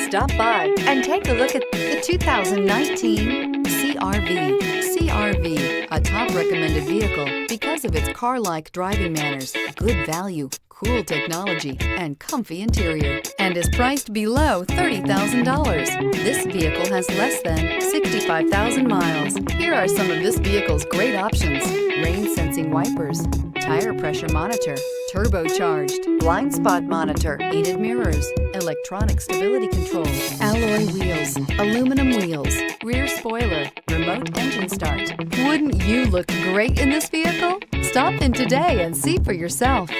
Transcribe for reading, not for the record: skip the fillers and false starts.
Stop by and take a look at the 2019 CR-V. CR-V, a top recommended vehicle because of its car-like driving manners, good value, cool technology, and comfy interior, and is priced below $30,000. This vehicle has less than 65,000 miles. Here are some of this vehicle's great options: rain sensing wipers, tire pressure monitor, turbocharged, blind spot monitor, heated mirrors, electronic stability control, alloy wheels, aluminum wheels, rear spoiler, remote engine start. Wouldn't you look great in this vehicle? Stop in today and see for yourself.